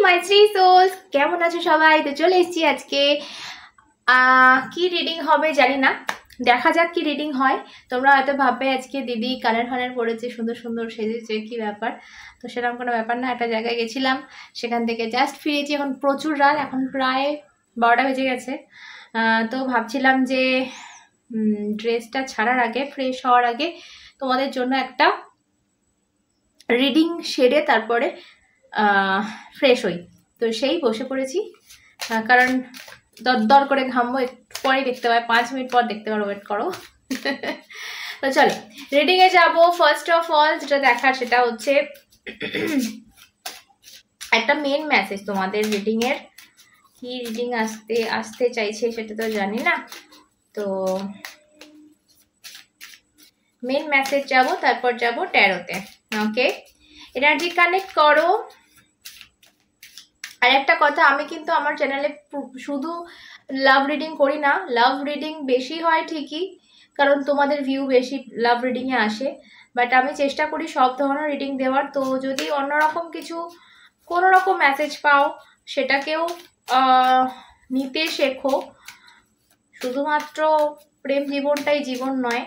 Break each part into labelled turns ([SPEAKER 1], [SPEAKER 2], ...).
[SPEAKER 1] মাই three sols, কেমন আছো সবাই? তো চলে এসেছি আজকে। কি রিডিং হবে জানি না, দেখা যাক কি রিডিং হয়। তোমরা হয়তো ভাববে আজকে দিদি কানের ফানের পড়েছে, সুন্দর সুন্দর সেজেছে, কি ব্যাপার? তো সেরকম কোনো ব্যাপার না। একটা জায়গায় গেছিলাম, সেখান থেকে জাস্ট ফিরেছি। এখন প্রচুর রাত, এখন প্রায় 12টা বেজে গেছে। তো ভাবছিলাম যে ড্রেসটা ছাড়ার আগে, ফ্রেশ হওয়ার আগে তোমাদের জন্য একটা রিডিং সেরে তারপরে ফ্রেশ হই। তো সেই বসে পড়েছি, কারণ দর করে ঘামবো। একটু পরে দেখতে পাই, 5 মিনিট পর দেখতে পারো, ওয়েট করো। তো চলো রিডিংয়ে যাবো। ফার্স্ট অফ অল যেটা দেখার সেটা হচ্ছে একটা মেন মেসেজ তোমাদের রিডিংয়ের। কি রিডিং আসতে চাইছে সেটা তো জানি না। তো মেন মেসেজ যাব, তারপর যাব ট্যারোতে। ওকে, এনার্জি কানেক্ট করো। আর একটা কথা, আমি কিন্তু আমার চ্যানেলে শুধু লাভ রিডিং করি না। লাভ রিডিং বেশি হয় ঠিকই, কারণ তোমাদের ভিউ বেশি লাভ রিডিংয়ে আসে, বাট আমি চেষ্টা করি সব ধরনের রিডিং দেওয়ার। তো যদি অন্যরকম কিছু কোনো রকম মেসেজ পাও, সেটাকেও নিতে শেখো। শুধুমাত্র প্রেম জীবনটাই জীবন নয়,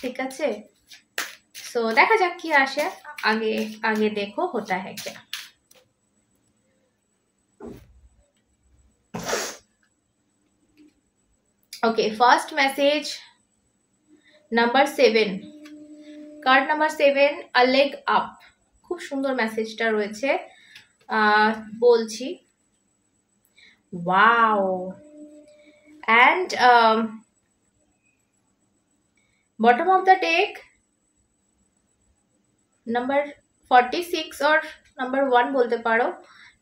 [SPEAKER 1] ঠিক আছে? সো দেখা যাক কি আসে। আগে আগে দেখো होता है क्या। Okay, first message number 7, card number 7, a leg up. খুব সুন্দর মেসেজটা রয়েছে, বলছি। Wow. And bottom of the deck number 46 or number 1 বলতে পারো।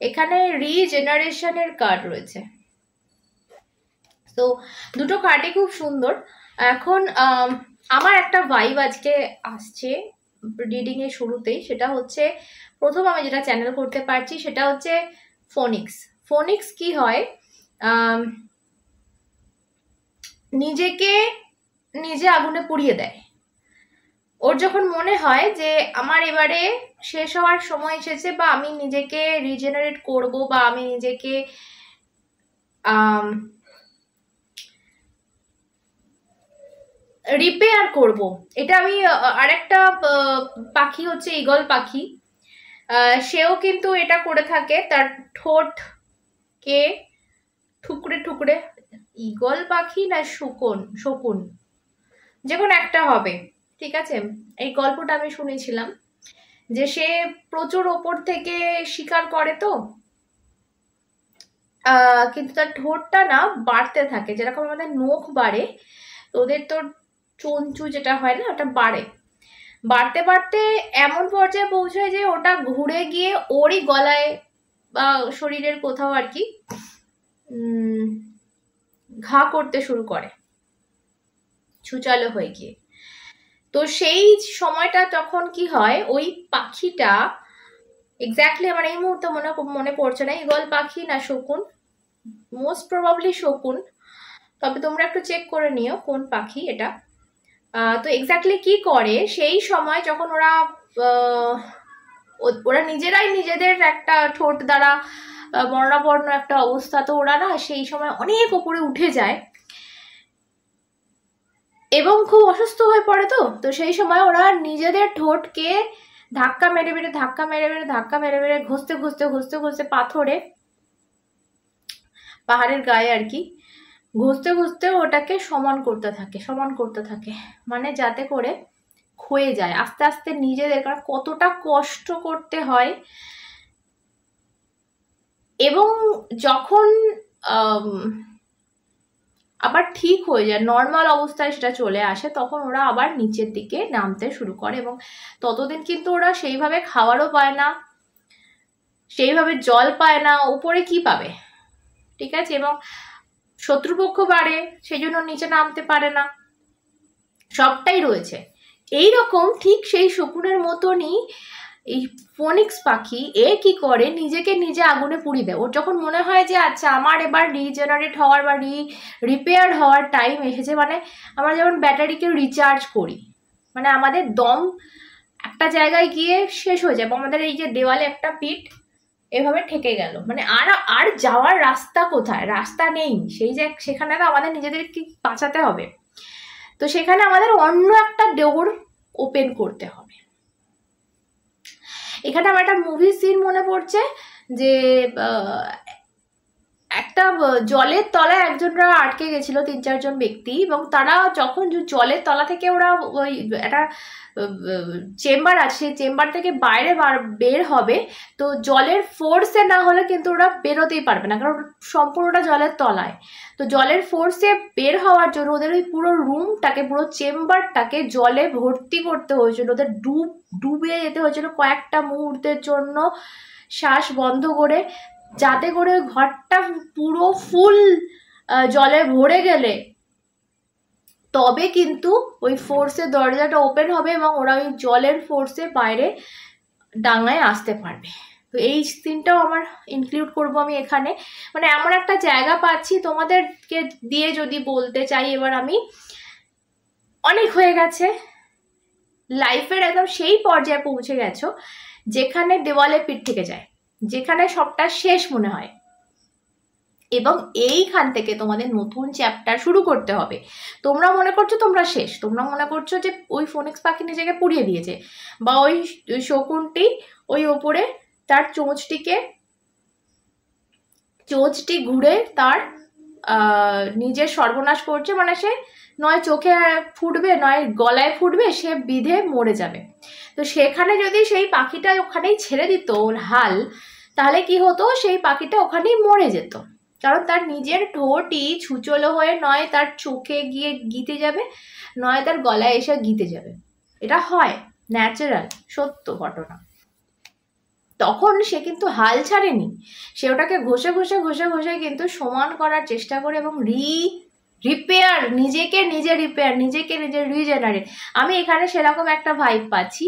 [SPEAKER 1] এখানে রিজেনারেশনের কার্ড রয়েছে। তো দুটো কার্ডই খুব সুন্দর। এখন আমার একটা ভাইব আজকে আসছে রিডিং এর শুরুতেই, সেটা হচ্ছে প্রথম আমি যেটা চ্যানেল করতে পারছি সেটা হচ্ছে ফোনিক্স। ফোনিক্স কি হয়, নিজেকে নিজে আগুনে পুড়িয়ে দেয়। ওর যখন মনে হয় যে আমার এবারে শেষ হওয়ার সময় এসেছে, বা আমি নিজেকে রিজেনারেট করব, বা আমি নিজেকে রিপেয়ার করব। এটা আমি আরেকটা পাখি হচ্ছে ঈগল পাখি, সেও কিন্তু এটা করে থাকে। তার ঠোঁটকে ঠুকরে ঠুকরে, ঈগল পাখি না শকুন, যে কোনো একটা হবে, ঠিক আছে? এই গল্পটা আমি শুনেছিলাম যে সে প্রচুর ওপর থেকে শিকার করে, তো কিন্তু তার ঠোঁটটা না বাড়তে থাকে, যেরকম আমাদের নখ বাড়ে, ওদের তো চঞ্চু যেটা হয় না, ওটা বাড়তে বাড়তে এমন পর্যায়ে পৌঁছায় যে ওটা ঘুরে গিয়ে ওরই গলায় বা শরীরের কোথাও আর কি ঘা করতে শুরু করে, ছুচালো হয়ে গিয়ে। তো সেই সময়টা তখন কি হয়, ওই পাখিটা এক্স্যাক্টলি আমার এই মুহূর্তে মনে পড়ছে না ঈগল পাখি না শকুন, মোস্ট প্রবাবলি শকুন, তবে তোমরা একটু চেক করে নিও কোন পাখি এটা। তো এক্স্যাক্টলি কি করে, সেই সময় যখন ওরা নিজেরাই নিজেদের একটা ঠোঁট দ্বারা মরণাপন্ন একটা অবস্থা, তো ওরা না সেই সময় অনেক উপরে উঠে যায় এবং খুব অসুস্থ হয়ে পড়ে। তো সেই সময় ওরা নিজেদের ঠোঁটকে ধাক্কা মেরে মেরে ঘষতে পাথরে, পাহাড়ের গায়ে আর কি, ঘষতে ওটাকে সমান করতে থাকে, মানে যাতে করে ক্ষয়ে যায় আস্তে আস্তে নিজেদের। কারণ কতটা কষ্ট করতে হয়, এবং যখন আবার ঠিক হয়ে যায়, নর্মাল অবস্থায় সেটা চলে আসে, তখন ওরা আবার নিচের দিকে নামতে শুরু করে। এবং ততদিন কিন্তু ওরা সেইভাবে খাবারও পায় না, সেইভাবে জল পায় না, উপরে কি পাবে, ঠিক আছে? এবং শত্রুপক্ষ বাড়ে, সেই জন্য নিচে নামতে পারে না, সবটাই রয়েছে। এইরকম ঠিক সেই শকুনের মতনই এই ফোনিক্স পাখি, এ কি করে, নিজেকে নিজে আগুনে পুড়িয়ে দেয়। ওর যখন মনে হয় যে আচ্ছা আমার এবার রিজেনারেট হওয়ার বা রিপেয়ার হওয়ার টাইম এসেছে, মানে আমরা যেমন ব্যাটারিকে রিচার্জ করি, মানে আমাদের দম একটা জায়গায় গিয়ে শেষ হয়ে যাবে। আমাদের এই যে দেওয়ালে একটা পিঠ এভাবে ঠেকে গেল, মানে আর আর যাওয়ার রাস্তা কোথায়? রাস্তা নেই। সেখানে তো আমাদের নিজেদেরকে বাঁচাতে হবে। তো সেখানে আমাদের অন্য একটা ডোর ওপেন করতে হবে। এখানে আমার একটা মুভি সিন মনে পড়ছে যে একটা জলের তলায় একজনরা আটকে গেছিল 3-4 জন ব্যক্তি, এবং তারা যখন জলের তলা থেকে ওরা ওই একটা চেম্বার আছে, সেই চেম্বার থেকে বাইরে বের হবে, তো জলের ফোর্সে না হলে কিন্তু ওরা বেরোতেই পারবে না, কারণ সম্পূর্ণটা জলের তলায়। তো জলের ফোর্সে বের হওয়ার জন্য ওদের ওই পুরো রুমটাকে, পুরো চেম্বারটাকে জলে ভর্তি করতে হয়েছিল, ওদের ডুবে যেতে হয়েছিল কয়েকটা মুহূর্তের জন্য শ্বাস বন্ধ করে, যাতে করে ওই ঘরটা পুরো ফুল জলে ভরে গেলে তবে কিন্তু ওই ফোর্সে দরজাটা ওপেন হবে এবং ওরা ওই জলের ফোর্সে বাইরে ডাঙায় আসতে পারবে। তো এই সিনটাও আমার ইনক্লুড করব আমি এখানে। মানে এমন একটা জায়গা পাচ্ছি তোমাদেরকে দিয়ে যদি বলতে চাই, এবার আমি অনেক হয়ে গেছে, লাইফের একদম সেই পর্যায়ে পৌঁছে গেছো যেখানে দেওয়ালে পিঠ থেকে যায়, যেখানে সবটা শেষ মনে হয়, এবং এইখান থেকে তোমাদের নতুন চ্যাপ্টার শুরু করতে হবে। তোমরা মনে করছো তোমরা শেষ, তোমরা মনে করছো যে ওই ফোনিক্স পাখি নিজেকে পুড়িয়ে দিয়েছে, বা ওই শকুনটি ওই ওপরে তার চোঁচটি ঘুরে তার নিজের সর্বনাশ করছে, মানে সে নয় চোখে ফুটবে নয় গলায় ফুটবে, সে বিধে মরে যাবে। তো সেখানে যদি সেই পাখিটা ওখানেই ছেড়ে দিত ওর হাল, তাহলে কি হতো? সেই পাখিটা ওখানেই মরে যেত, কারণ তার নিজের ঠোঁটই ছুচলো হয়ে নয় তার চোখে গিয়ে গিতে যাবে, নয় তার গলায় এসে গিতে যাবে। এটা হয়, ন্যাচারাল, সত্য ঘটনা। তখন সে কিন্তু হাল ছাড়েনি, সে ওটাকে ঘষে ঘষে ঘষে ঘষে কিন্তু সমান করার চেষ্টা করে এবং রিপেয়ার, নিজেকে নিজে রিজেনারেট। আমি এখানে সেরকম একটা ভাইব পাচ্ছি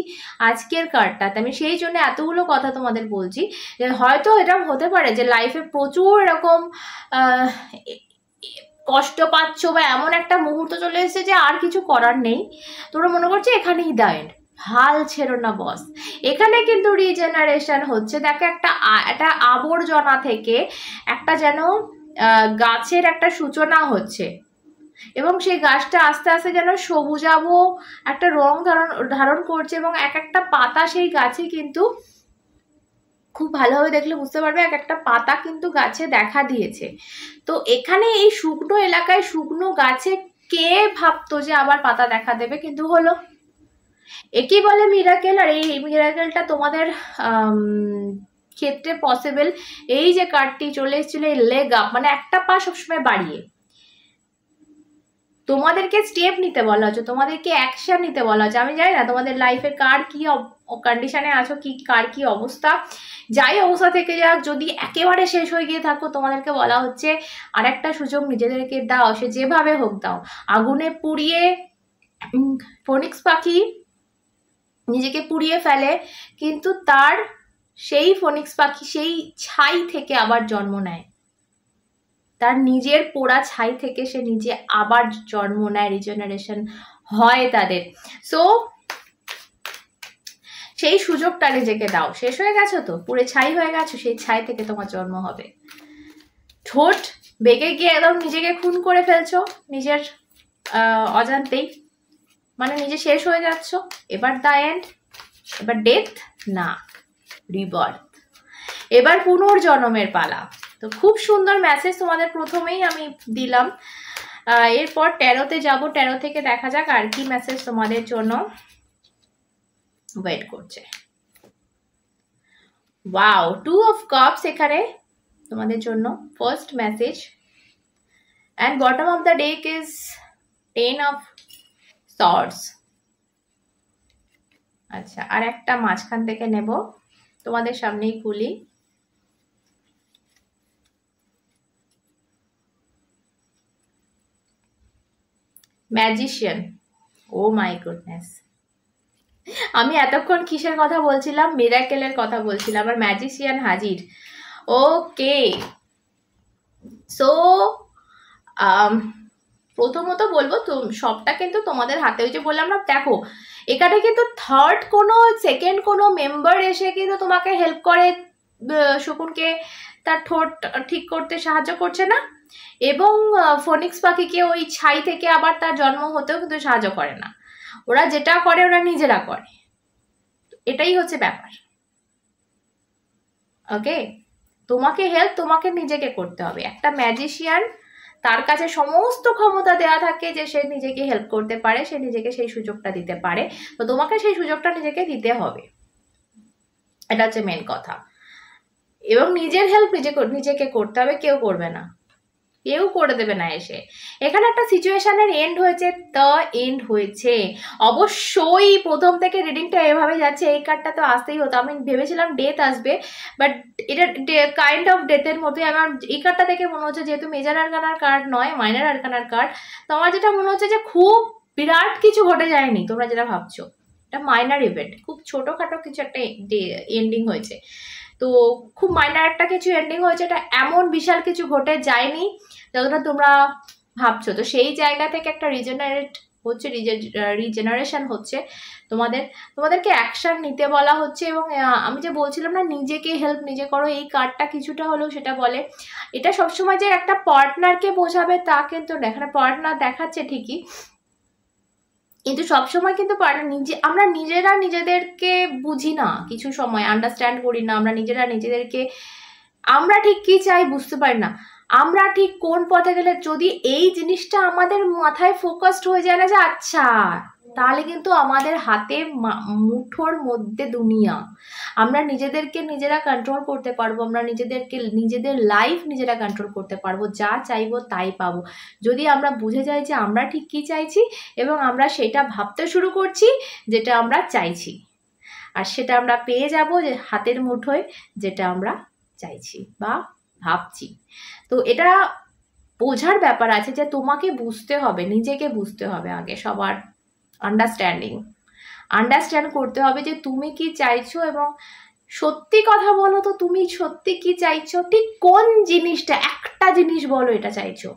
[SPEAKER 1] আজকের কার্ডটাতে। আমি সেই জন্য এতগুলো কথা তোমাদের বলছি যে হয়তো এটা হতে পারে যে লাইফে প্রচুর এরকম কষ্ট পাচ্ছ, বা এমন একটা মুহূর্ত চলে এসেছে যে আর কিছু করার নেই, তোমরা মনে করছো এখানেই দ্য এন্ড। হাল ছেড়ো না বস, এখানে কিন্তু রিজেনারেশন হচ্ছে। দেখো একটা আবর্জনা থেকে একটা যেন গাছের একটা সূচনা হচ্ছে, এবং সেই গাছটা আস্তে আস্তে যেন সবুজাবো একটা রং ধারণ করছে, এবং এক একটা পাতা সেই গাছে কিন্তু খুব ভালোভাবে দেখলে বুঝতে পারবে এক একটা পাতা কিন্তু গাছে দেখা দিয়েছে। তো এখানে এই শুকনো এলাকায় শুকনো গাছে কে ভাবতো যে আবার পাতা দেখা দেবে, কিন্তু হলো। একেই বলে মিরাকেল, আর এই মিরাকেলটা তোমাদের ক্ষেত্রে পসিবল। এই যে কার্ডটি চলে এসেছিল, এই লেগ আপ, মানে একটা পা সবসময় বাড়িয়ে তোমাদেরকে স্টেপ নিতে বলা হচ্ছে, তোমাদেরকে অ্যাকশন নিতে বলা হচ্ছে। আমি জানি না তোমাদের লাইফে কার কি কন্ডিশনে আছো, কার কি অবস্থা, যাই অবস্থা থেকে যাক, যদি একেবারে শেষ হয়ে গিয়ে থাকো, তোমাদেরকে বলা হচ্ছে আরেকটা সুযোগ নিজেদেরকে দাও, সে যেভাবে হোক দাও। আগুনে পুড়িয়ে ফোনিক্স পাখি নিজেকে পুড়িয়ে ফেলে, কিন্তু তার সেই ফোনিক্স পাখি সেই ছাই থেকে আবার জন্ম নেয়, তার নিজের পোড়া ছাই থেকে সে নিজে আবার জন্ম নেয়, রিজেনারেশন হয় তাদের। সো সেই সুযোগটা নিজেকে দাও। শেষ হয়ে গেছো তো, পুরো ছাই হয়ে গেছো, সেই ছাই থেকে তোমার জন্ম হবে। ঠোঁট বেঁকে গিয়ে একদম নিজেকে খুন করে ফেলছো নিজের অজান্তেই, মানে নিজে শেষ হয়ে যাচ্ছ। এবার দ্য এন্ড, এবার ডেথ না, রিবার্থ, এবার পুনর্জন্মের পালা। তো খুব সুন্দর মেসেজ তোমাদের প্রথমেই আমি দিলাম। এরপর 13তে যাব, 13 থেকে দেখা যাক আর কি মেসেজ তোমাদের জন্য ওয়েট করছে। ওয়াও, 2 অফ কাপস এখানে তোমাদের জন্য first message, and bottom of the deck is 10 of swords. আচ্ছা, আর একটা মাঝখান থেকে নেব, তোমাদের সামনেই খুলি। ম্যাজিশিয়ান, ও মাই গুডনেস, আমি এতক্ষণ কিসের কথা বলছিলাম? মিরাকেলের কথা বলছিলাম, আর ম্যাজিশিয়ান হাজির। ওকে, সো প্রথমত বলবো তো সবটা কিন্তু তোমাদের হাতে। ওই যে বললাম না, দেখো এখানে কিন্তু থার্ড কোনো সেকেন্ড কোনো মেম্বার এসে কিন্তু তোমাকে হেল্প করে শকুনকে তার ঠোঁট ঠিক করতে সাহায্য করছে না, এবং ফোনিক্স পাখিকে ওই ছাই থেকে আবার তার জন্ম হতেও কিন্তু সাহায্য করে না। ওরা যেটা করে ওরা নিজেরা করে, এটাই হচ্ছে ব্যাপার। ওকে, তোমাকে হেল্প তোমাকে নিজেকে করতে হবে। একটা ম্যাজিশিয়ান, তার কাছে সমস্ত ক্ষমতা দেওয়া থাকে যে সে নিজেকে হেল্প করতে পারে, সে নিজেকে সেই সুযোগটা দিতে পারে। তো তোমাকে সেই সুযোগটা নিজেকে দিতে হবে, এটা হচ্ছে মেন কথা। এবং নিজের হেল্প নিজেকে করতে হবে, কেউ করবে না, কেউ করে দেবে না এসে। এখানে একটা সিচুয়েশনের এন্ড হয়েছে, দ্য এন্ড হয়েছে। অবশ্যই প্রথম থেকে রিডিংটা এভাবে যাচ্ছে, এই কার্ডটা তো আসতেই হতো। আমি ভেবেছিলাম ডেথ আসবে, বাট এটা কাইন্ড অফ ডেথের মধ্যে। আমার এই কার্ডটা দেখে মনে হচ্ছে, যেহেতু মেজর আরকানার কার্ড নয়, মাইনর আরকানার কার্ড, তো আমার যেটা মনে হচ্ছে যে খুব বিরাট কিছু ঘটে যায়নি তোমরা যেটা ভাবছো। এটা মাইনার ইভেন্ট, খুব ছোটখাটো কিছু একটা এন্ডিং হয়েছে। তো খুব মাইনার একটা কিছু এন্ডিং হয়েছে, এটা এমন বিশাল কিছু ঘটে যায়নি যতটা তোমরা ভাবছো। তো সেই জায়গা থেকে একটা রিজেনারেশন হচ্ছে, তোমাদেরকে অ্যাকশন নিতে বলা হচ্ছে। এবং আমি যে বলছিলাম না নিজেকে হেল্প নিজে করো, এই কার্ডটা কিছুটা হলেও সেটা বলে। এটা সবসময় যে একটা পার্টনারকে বোঝাবে তা কিন্তু না, এখানে পার্টনার দেখাচ্ছে ঠিকই, কিন্তু সবসময় কিন্তু আমরা নিজেরা নিজেদেরকে বুঝি না, কিছু সময় আন্ডারস্ট্যান্ড করি না আমরা নিজেদেরকে। আমরা ঠিক কি চাই বুঝতে পারি না, আমরা ঠিক কোন পথে গেলে। যদি এই জিনিসটা আমাদের মাথায় ফোকাসড হয়ে যায় না যে আচ্ছা, তাহলে কিন্তু আমাদের হাতে মুঠোর মধ্যে দুনিয়া। আমরা নিজেদেরকে নিজেরা কন্ট্রোল করতে পারবো, আমরা নিজেদের লাইফ নিজেরা কন্ট্রোল করতে পারবো, যা চাইবো তাই পাবো। যদি আমরা বুঝে যাই যে আমরা ঠিক কি চাইছি এবং আমরা সেটা ভাবতে শুরু করছি যেটা আমরা চাইছি, আর সেটা আমরা পেয়ে যাব যে হাতের মুঠোয় যেটা আমরা চাইছি বা ভাবছি। তো এটা বোঝার ব্যাপার আছে যে তোমাকে বুঝতে হবে, নিজেকে বুঝতে হবে আগে সবার। আন্ডারস্ট্যান্ড করতে হবে যে তুমি কি চাইছো, এবং সত্যি কথা বলো তো তুমি সত্যি কি চাইছো, ঠিক কোন জিনিসটা, একটা জিনিস বলো এটা চাইছো।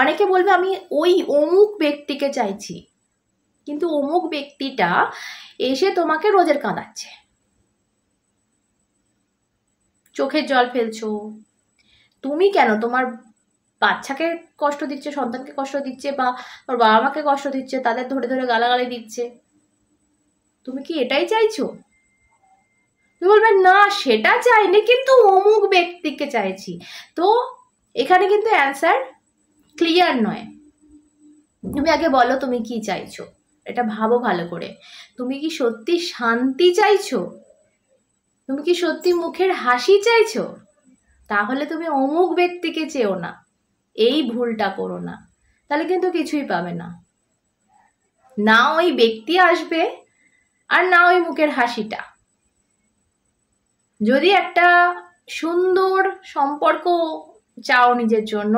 [SPEAKER 1] অনেকে বলবে আমি ওই অমুক ব্যক্তিকে চাইছি, কিন্তু অমুক ব্যক্তিটা এসে তোমাকে রোজের কাঁদাচ্ছে, চোখের জল ফেলছো। তুমি কেন তোমার বাচ্চাকে কষ্ট দিচ্ছে, সন্তানকে কষ্ট দিচ্ছে, বা ওর বাবা মাকে কষ্ট দিচ্ছে, তাদের ধরে ধরে গালাগালি দিচ্ছে, তুমি কি এটাই চাইছো? তুমি বলবে না সেটা চাইনি, কিন্তু অমুক ব্যক্তিকে চাইছি। তো এখানে কিন্তু অ্যান্সার ক্লিয়ার নয়। তুমি আগে বলো তুমি কি চাইছো, এটা ভাবো ভালো করে। তুমি কি সত্যি শান্তি চাইছো? তুমি কি সত্যি মুখের হাসি চাইছো? তাহলে তুমি অমুক ব্যক্তিকে চেও না, এই ভুলটা করো না, তাহলে কিন্তু কিছুই পাবে না। না ওই ব্যক্তি আসবে আর না ওই মুখের হাসিটা। যদি একটা সুন্দর সম্পর্ক চাও নিজের জন্য,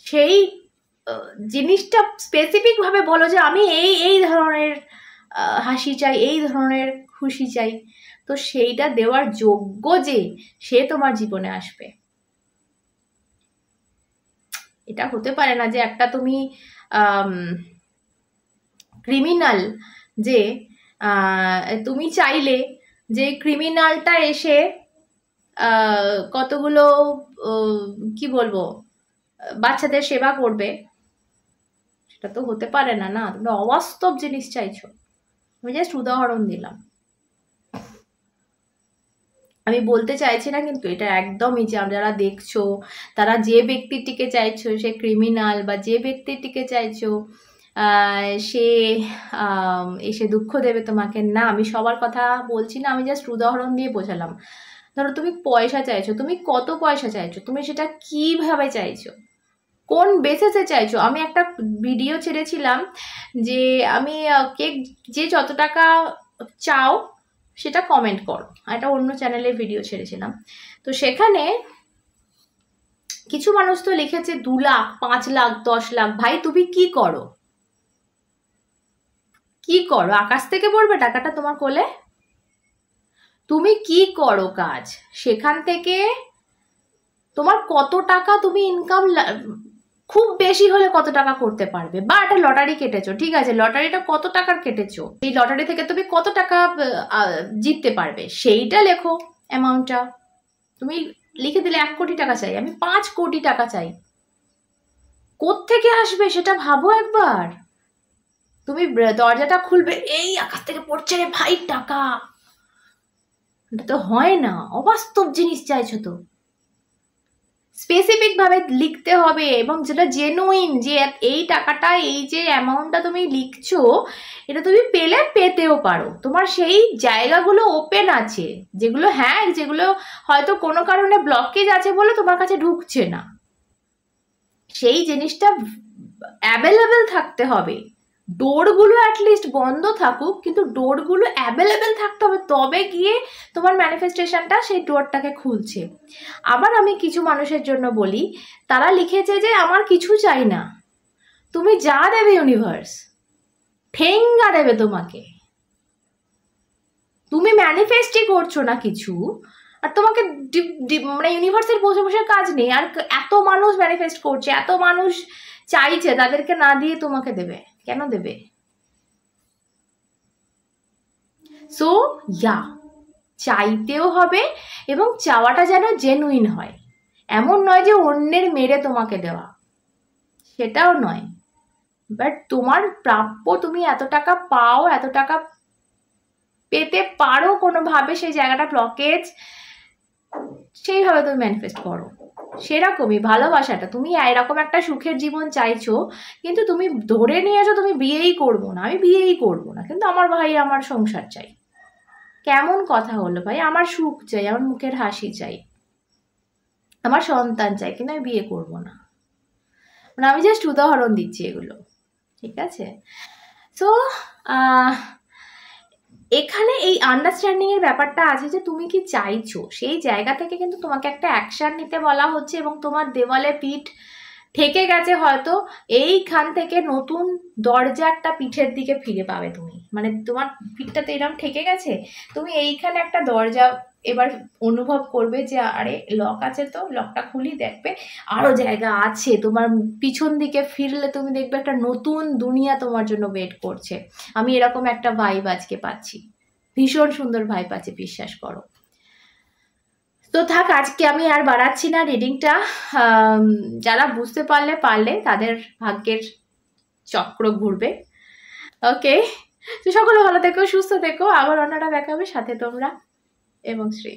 [SPEAKER 1] সেই জিনিসটা স্পেসিফিক ভাবে বলো যে আমি এই ধরনের হাসি চাই, এই ধরনের খুশি চাই। তো সেইটা দেওয়ার যোগ্য যে সে তোমার জীবনে আসবে। এটা হতে পারে না যে একটা তুমি ক্রিমিনাল, যে তুমি চাইলে যে ক্রিমিনালটা এসে কতগুলো কি বলবো বাচ্চাদের সেবা করবে, সেটা তো হতে পারে না। না, তোমরা অবাস্তব জিনিস চাইছো। আমি জাস্ট উদাহরণ দিলাম, আমি বলতে চাইছি না কিন্তু এটা একদমই যে যারা দেখছো তারা যে ব্যক্তিটিকে চাইছো সে ক্রিমিনাল, বা যে ব্যক্তিটিকে চাইছো সে এসে দুঃখ দেবে তোমাকে, না আমি সবার কথা বলছি না, আমি জাস্ট উদাহরণ দিয়ে বোঝালাম। ধরো তুমি পয়সা চাইছো, তুমি কত পয়সা চাইছো, তুমি সেটা কিভাবে চাইছো, কোন বেসিসে চাইছো। আমি একটা ভিডিও ছেড়েছিলাম যে আমি যে যত টাকা চাও সেটা কমেন্ট করো, একটা অন্য চ্যানেলে ভিডিও ছেড়েছিলাম। তো সেখানে কিছু মানুষ তো লিখেছে 2 লাখ, 5 লাখ, 10 লাখ। ভাই তুমি কি করো, কি করো? আকাশ থেকে পড়বে টাকাটা তোমার কোলে? তুমি কি করো কাজ, সেখান থেকে তোমার কত টাকা তুমি ইনকাম, খুব বেশি হলে কত টাকা করতে পারবে, বা একটা লটারি কেটেছো, ঠিক আছে, লটারিটা কত টাকার কেটেছো, এই লটারি থেকে তুমি কত টাকা জিততে পারবে, সেইটা লেখো অ্যামাউন্টটা। তুমি লিখে দিলে 1 কোটি টাকা চাই, আমি 5 কোটি টাকা চাই, কোত্থেকে আসবে সেটা ভাবো একবার। তুমি দরজাটা খুলবে, এই আকাশ থেকে পড়ছে রে ভাই টাকা, এটা তো হয় না, অবাস্তব জিনিস চাইছো তো। স্পেসিফিক ভাবে লিখতে হবে, এবং যেটা জেনুইন, যে এই টাকাটা, এই যে অ্যামাউন্টটা তুমি লিখছো, এটা তুমি পেলে পেতেও পারো, তোমার সেই জায়গাগুলো ওপেন আছে, যেগুলো হ্যাঁ, যেগুলো হয়তো কোনো কারণে ব্লকেজ আছে বলে তোমার কাছে ঢুকছে না, সেই জিনিসটা অ্যাভেলেবেল থাকতে হবে। ডোরগুলো অ্যাটলিস্ট বন্ধ থাকুক, কিন্তু ডোরগুলো অ্যাভেলেবেল থাকতে হবে, তবে গিয়ে তোমার ম্যানিফেস্টেশনটা সেই ডোরটাকে খুলছে। আবার আমি কিছু মানুষের জন্য বলি, তারা লিখেছে যে আমার কিছু চাই না, তুমি যা দেবে ইউনিভার্স ঠেঙ্গা দেবে তোমাকে, তুমি ম্যানিফেস্টই করছো না কিছু, আর তোমাকে মানে ইউনিভার্সের বসে বসে কাজ নেই, আর এত মানুষ ম্যানিফেস্ট করছে, এত মানুষ চাইছে, তাদেরকে না দিয়ে তোমাকে দেবে, কেন দেবে? সো ইয়া, চাইতেও হবে, এবং চাওয়াটা যেন জেনুইন হয়, এমন নয় যে অন্যের মেরে তোমাকে দেওয়া, সেটাও নয়, বাট তোমার প্রাপ্য, তুমি এত টাকা পাও, এত টাকা পেতে পারো কোনোভাবে, সেই জায়গাটা ব্লকেজ, সেইভাবে তুমি ম্যানিফেস্ট করো। সেরকমই ভালোবাসাটা, তুমি এরকম একটা সুখের জীবন চাইছো, কিন্তু তুমি ধরে নিয়েছো তুমি বিয়েই করবো না, আমি বিয়েই করবো না, কিন্তু আমার ভাই আমার সংসার চাই, কেমন কথা হলো ভাই? আমার সুখ চাই, আমার মুখের হাসি চাই, আমার সন্তান চাই, কিন্তু আমি বিয়ে করবো না। মানে আমি জাস্ট উদাহরণ দিচ্ছি এগুলো, ঠিক আছে? সো এখানে এই আন্ডারস্ট্যান্ডিং এর ব্যাপারটা আছে, যে তুমি কি চাইছো, সেই জায়গা থেকে কিন্তু তোমাকে একটা অ্যাকশন নিতে বলা হচ্ছে, এবং তোমার দেওয়ালে পিঠ ঠেকে গেছে হয়তো, এইখান থেকে নতুন দরজা একটা পিঠের দিকে ফিরে পাবে তুমি, মানে তোমার পিঠটাতে এরকম ঠেকে গেছে, তুমি এইখানে একটা দরজা এবার অনুভব করবে, যে আরে লক আছে, তো লকটা খুলি, দেখবে আরো জায়গা আছে, তোমার পিছন দিকে ফিরলে তুমি দেখবে একটা নতুন দুনিয়া তোমার জন্য ওয়েট করছে। আমি এরকম একটা ভাইব আজকে পাচ্ছি, ভীষণ সুন্দর ভাইব আছে, বিশ্বাস করো। তো থাক, আজকে আমি আর বাড়াচ্ছি না রিডিংটা, যারা বুঝতে পারলে তাদের ভাগ্যের চক্র ঘুরবে। ওকে, তো সকলে ভালো থেকো, সুস্থ থেকো, আবার অন্যটা দেখাবে, সাথে তোমরা এবং শ্রী।